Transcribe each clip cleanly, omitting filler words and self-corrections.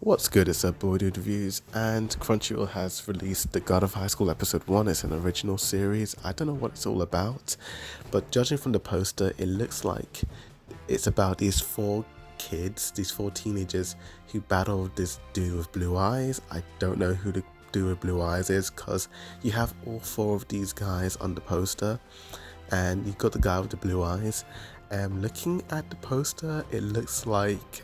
What's good? It's Boy Dude Reviews, and Crunchyroll has released The God of High School Episode 1. It's an original series. I don't know what it's all about, but judging from the poster, it looks like it's about these four kids, these four teenagers who battle this dude with blue eyes. I don't know who the dude with blue eyes is because you have all four of these guys on the poster, and you've got the guy with the blue eyes. Looking at the poster, it looks like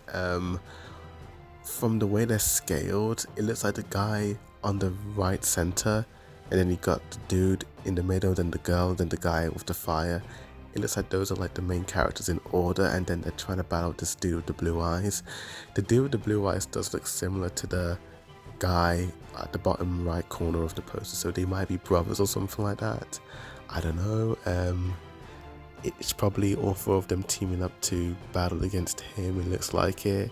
from the way they're scaled, it looks like the guy on the right center, and then you got the dude in the middle, then the girl, then the guy with the fire. It looks like those are like the main characters in order, and then they're trying to battle this dude with the blue eyes. The dude with the blue eyes does look similar to the guy at the bottom right corner of the poster, so they might be brothers or something like that. I don't know. It's probably all four of them teaming up to battle against him. It looks like it.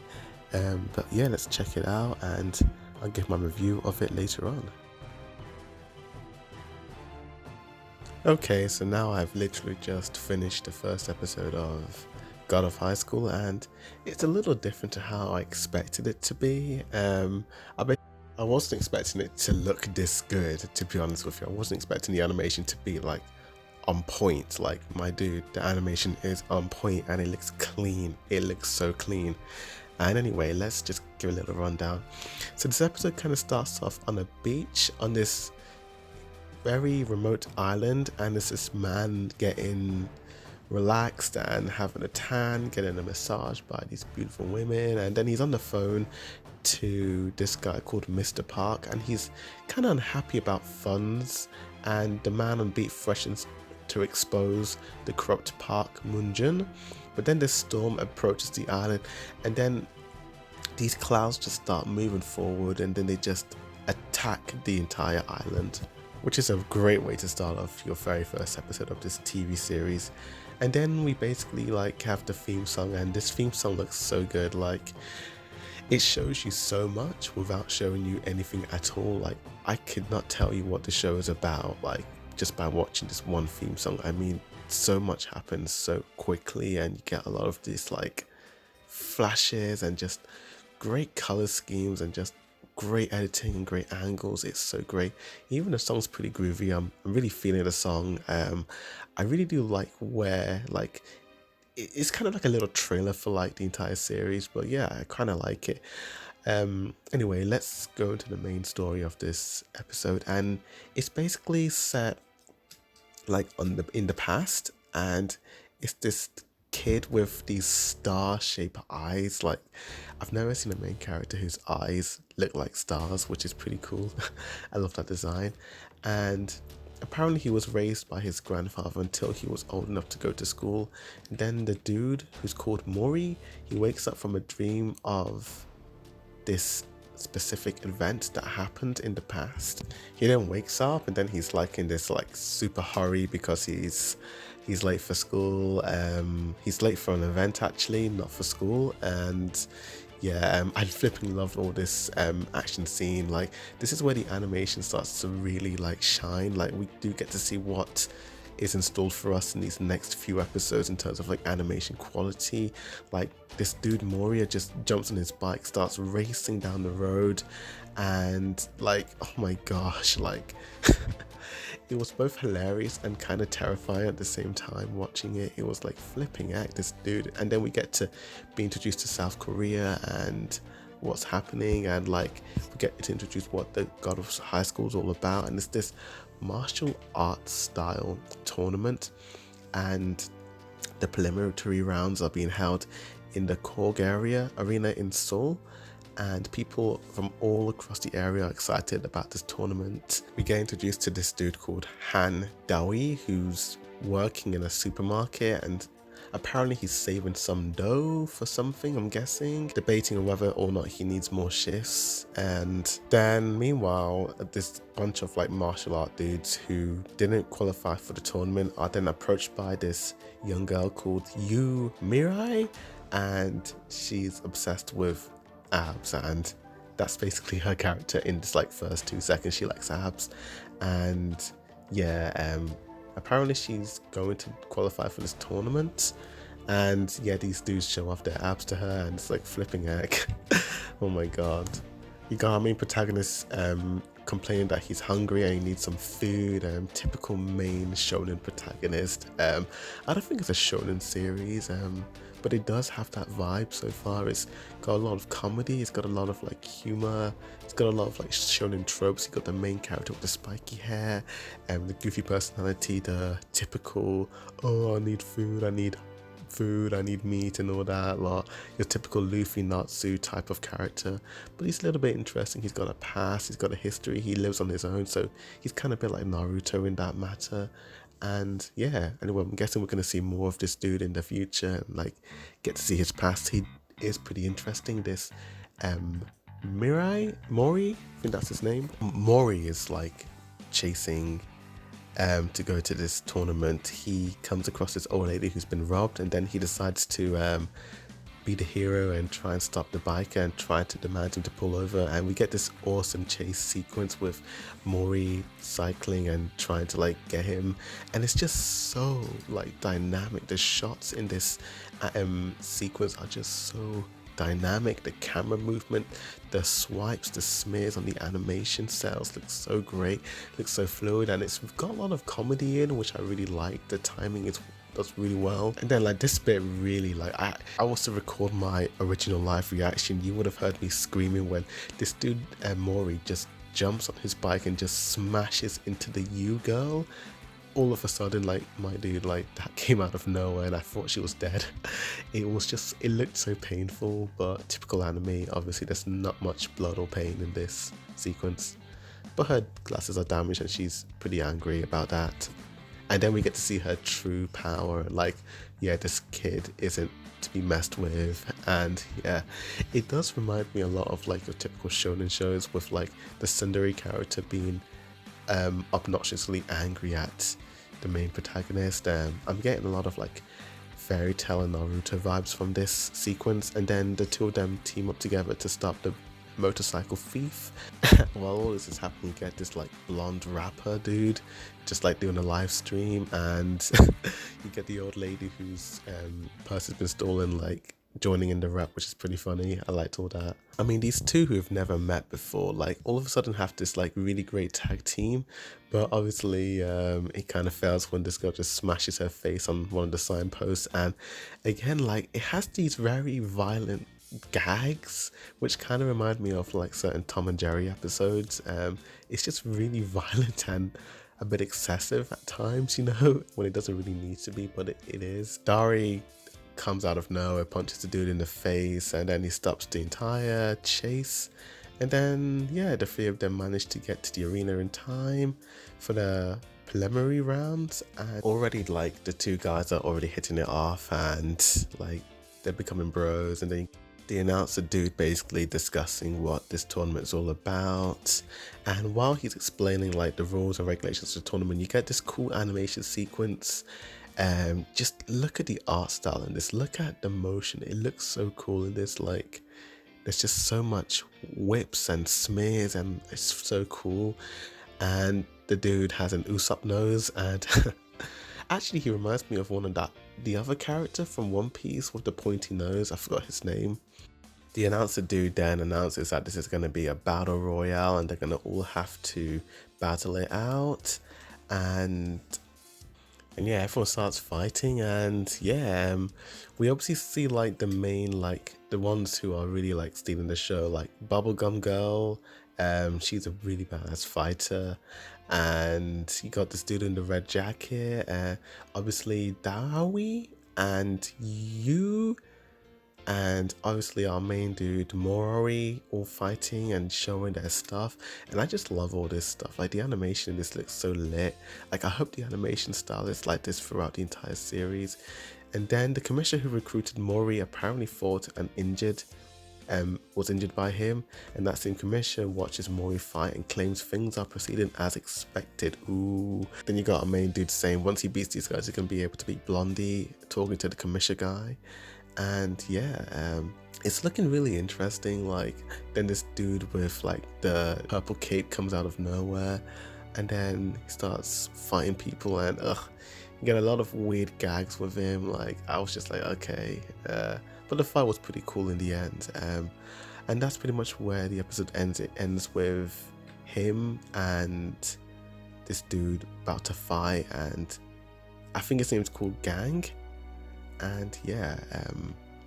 But yeah, let's check it out, and I'll give my review of it later on. Okay, so now I've literally just finished the first episode of God of High School, and it's a little different to how I expected it to be. I wasn't expecting it to look this good, to be honest with you. I wasn't expecting the animation to be like on point. Like, my dude, the animation is on point and it looks clean. It looks so clean. And anyway, let's just give a little rundown. So this episode kind of starts off on a beach on this very remote island, and there's this man getting relaxed and having a tan, getting a massage by these beautiful women, and then he's on the phone to this guy called Mr. Park, and he's kind of unhappy about funds, and the man on beat freshens to expose the corrupt Park Munjun. But then this storm approaches the island, and then these clouds just start moving forward, and then they just attack the entire island, which is a great way to start off your very first episode of this TV series. And then we basically like have the theme song, and this theme song looks so good. Like, it shows you so much without showing you anything at all. Like, I could not tell you what the show is about, like, just by watching this one theme song. I mean, so much happens so quickly, and you get a lot of these like flashes and just great color schemes and just great editing and great angles. It's so great. Even the song's pretty groovy. I'm really feeling the song. I really do like where like it's kind of like a little trailer for like the entire series, but yeah, I kind of like it. Anyway, let's go into the main story of this episode, and it's basically set like in the past, and it's this kid with these star-shaped eyes. Like, I've never seen a main character whose eyes look like stars, which is pretty cool. I love that design. And apparently he was raised by his grandfather until he was old enough to go to school. And then the dude, who's called Mori, he wakes up from a dream of this specific event that happened in the past. He then wakes up, and then he's like in this like super hurry because he's late for school. He's late for an event, actually, not for school. And yeah, I flipping love all this action scene. Like, this is where the animation starts to really like shine. Like, we do get to see what is installed for us in these next few episodes in terms of like animation quality. Like, this dude Moria just jumps on his bike, starts racing down the road, and like, oh my gosh, like it was both hilarious and kind of terrifying at the same time watching it. It was like flipping out, this dude. And then we get to be introduced to South Korea and what's happening, and like we get to introduce what the God of High School is all about, and it's this martial arts style tournament, and the preliminary rounds are being held in the Korg arena in Seoul, and people from all across the area are excited about this tournament. We get introduced to this dude called Han Dawi, who's working in a supermarket, and apparently he's saving some dough for something, I'm guessing, debating on whether or not he needs more shifts. And then meanwhile, this bunch of like martial art dudes who didn't qualify for the tournament are then approached by this young girl called Yu Mirai, and she's obsessed with abs, and that's basically her character in this like first 2 seconds. She likes abs, and yeah, apparently she's going to qualify for this tournament, and yeah, these dudes show off their abs to her, and it's like flipping heck. Oh my god. You got our main protagonist complaining that he's hungry and he needs some food. Typical main shonen protagonist. I don't think it's a shonen series, but it does have that vibe so far. It's got a lot of comedy, it's got a lot of like humor, it's got a lot of like shonen tropes. You got the main character with the spiky hair, the goofy personality, the typical, oh, I need food, I need meat and all that, like your typical Luffy Natsu type of character. But he's a little bit interesting. He's got a past, he's got a history, he lives on his own, so he's kind of a bit like Naruto in that matter. And yeah, anyway, I'm guessing we're going to see more of this dude in the future and like get to see his past. He is pretty interesting. This Mori, I think that's his name. Mori is like chasing to go to this tournament. He comes across this old lady who's been robbed, and then he decides to be the hero and try and stop the biker and try to demand him to pull over. And we get this awesome chase sequence with Mori cycling and trying to like get him, and it's just so like dynamic. The shots in this sequence are just so dynamic. The camera movement, the swipes, the smears on the animation cells look so great, looks so fluid, and it's got a lot of comedy in, which I really like. The timing does really well. And then like this bit really, like I was to record my original live reaction, you would have heard me screaming when this dude Mori just jumps on his bike and just smashes into the U girl. All of a sudden, like, my dude, like, that came out of nowhere and I thought she was dead. It looked so painful, but typical anime. Obviously there's not much blood or pain in this sequence, but her glasses are damaged and she's pretty angry about that. And then we get to see her true power, like, yeah, this kid isn't to be messed with. And yeah, it does remind me a lot of like your typical shonen shows with like the tsundere character being obnoxiously angry at the main protagonist. I'm getting a lot of like fairy tale and Naruto vibes from this sequence, and then the two of them team up together to stop the motorcycle thief. While all this is happening, you get this like blonde rapper dude just like doing a live stream, and you get the old lady whose purse has been stolen like joining in the rap, which is pretty funny. I liked all that. I mean, these two who have never met before, like all of a sudden have this like really great tag team, but obviously it kind of fails when this girl just smashes her face on one of the signposts. And again, like it has these very violent gags which kind of remind me of like certain Tom and Jerry episodes. It's just really violent and a bit excessive at times, you know, when it doesn't really need to be, but it is. Dari comes out of nowhere, punches the dude in the face, and then he stops the entire chase. And then yeah, the three of them manage to get to the arena in time for the preliminary rounds, and already like the two guys are already hitting it off and like they're becoming bros. And then the announcer dude basically discussing what this tournament is all about, and while he's explaining like the rules and regulations of the tournament, you get this cool animation sequence. Just look at the art style in this, look at the motion, it looks so cool in this. Like there's just so much whips and smears and it's so cool. And the dude has an Usopp nose, and actually he reminds me of the other character from One Piece with the pointy nose. I forgot his name. The announcer dude then announces that this is going to be a battle royale and they're going to all have to battle it out. And yeah, everyone starts fighting, and yeah, we obviously see like the main, like the ones who are really like stealing the show, like Bubblegum Girl. She's a really badass fighter, and you got this dude in the red jacket, obviously Dawi and you, and obviously our main dude Mori, all fighting and showing their stuff. And I just love all this stuff. Like the animation in this looks so lit. Like I hope the animation style is like this throughout the entire series. And then the commissioner who recruited Mori apparently fought and was injured by him, and that same commissioner watches Mori fight and claims things are proceeding as expected. Ooh. Then you got our main dude saying once he beats these guys, he's gonna be able to beat Blondie, talking to the commissioner guy. And yeah, it's looking really interesting. Like then this dude with like the purple cape comes out of nowhere, and then he starts fighting people, and you get a lot of weird gags with him. Like I was just like, okay, but the fight was pretty cool in the end. And that's pretty much where the episode ends. It ends with him and this dude about to fight, and I think his name's called Gang. And yeah,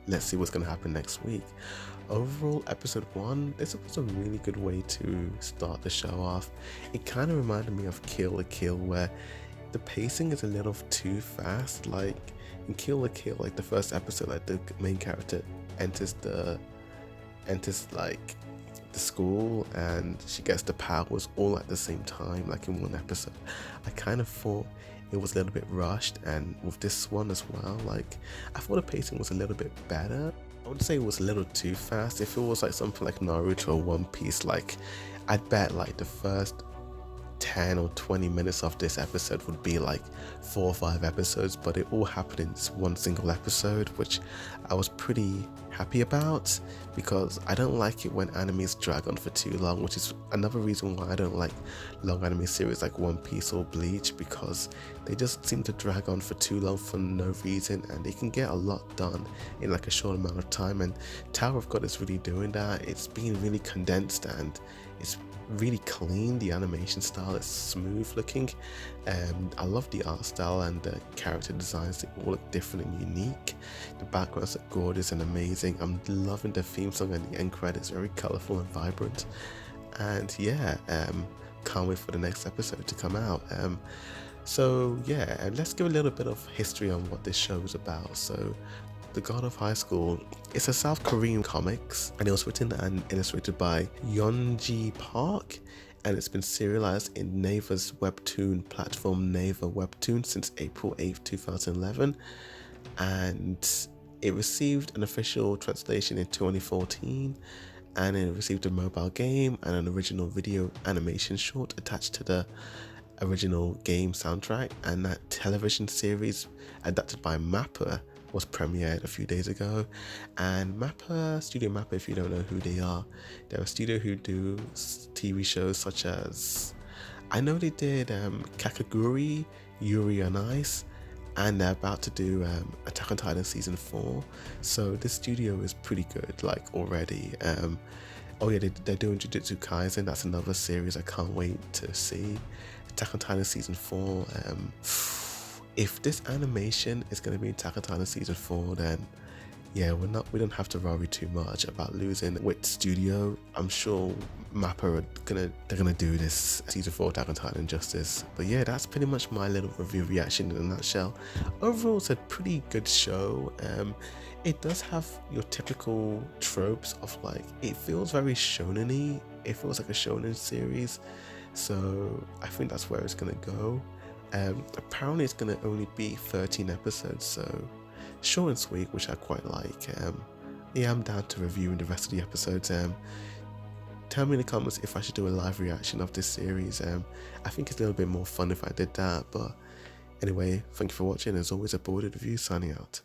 let's see what's gonna happen next week. Overall, episode 1, this was a really good way to start the show off. It kind of reminded me of Kill la Kill, where the pacing is a little too fast. Like in Kill la Kill, like the first episode, like the main character enters like the school and she gets the powers all at the same time, like in one episode. I kind of thought it was a little bit rushed, and with this one as well, like I thought the pacing was a little bit better. I would say it was a little too fast. If it was like something like Naruto or One Piece, like I'd bet like the first 10 or 20 minutes of this episode would be like 4 or 5 episodes, but it all happened in one single episode, which I was pretty happy about, because I don't like it when animes drag on for too long, which is another reason why I don't like long anime series like One Piece or Bleach, because they just seem to drag on for too long for no reason, and they can get a lot done in like a short amount of time. And Tower of God is really doing that. It's being really condensed and it's really clean. The animation style is smooth looking. I love the art style and the character designs. They all look different and unique. The backgrounds are gorgeous and amazing. I'm loving the theme song, and the end credits very colorful and vibrant. And yeah, can't wait for the next episode to come out. So yeah, and let's give a little bit of history on what this show is about. So The God of High School, it's a South Korean comics, and it was written and illustrated by Yeonji Park, and it's been serialized in Naver's webtoon platform, Naver Webtoon, since April 8th, 2011, and it received an official translation in 2014, and it received a mobile game and an original video animation short attached to the original game soundtrack. And that television series, adapted by Mappa, was premiered a few days ago. And Studio Mappa, if you don't know who they are, they're a studio who do TV shows such as, I know they did Kakaguri, Yuri on Ice, and they're about to do Attack on Titan season 4. So this studio is pretty good, like already. Oh yeah, they're doing Jujutsu Kaisen. That's another series I can't wait to see. Attack on Titan season 4. If this animation is going to be Attack on Titan season 4, then yeah, we don't have to worry too much about losing which studio. I'm sure Mappa they're gonna do this season 4 Attack on Titan justice. But yeah, that's pretty much my little review reaction in a nutshell. Overall, it's a pretty good show. It does have your typical tropes of, like, it feels very shonen-y. It feels like a shonen series, so I think that's where it's gonna go. Apparently it's gonna only be 13 episodes, so short and sweet, which I quite like. Yeah, I'm down to reviewing the rest of the episodes. Tell me in the comments if I should do a live reaction of this series. I think it's a little bit more fun if I did that, but anyway, thank you for watching. As always, a boarded review signing out.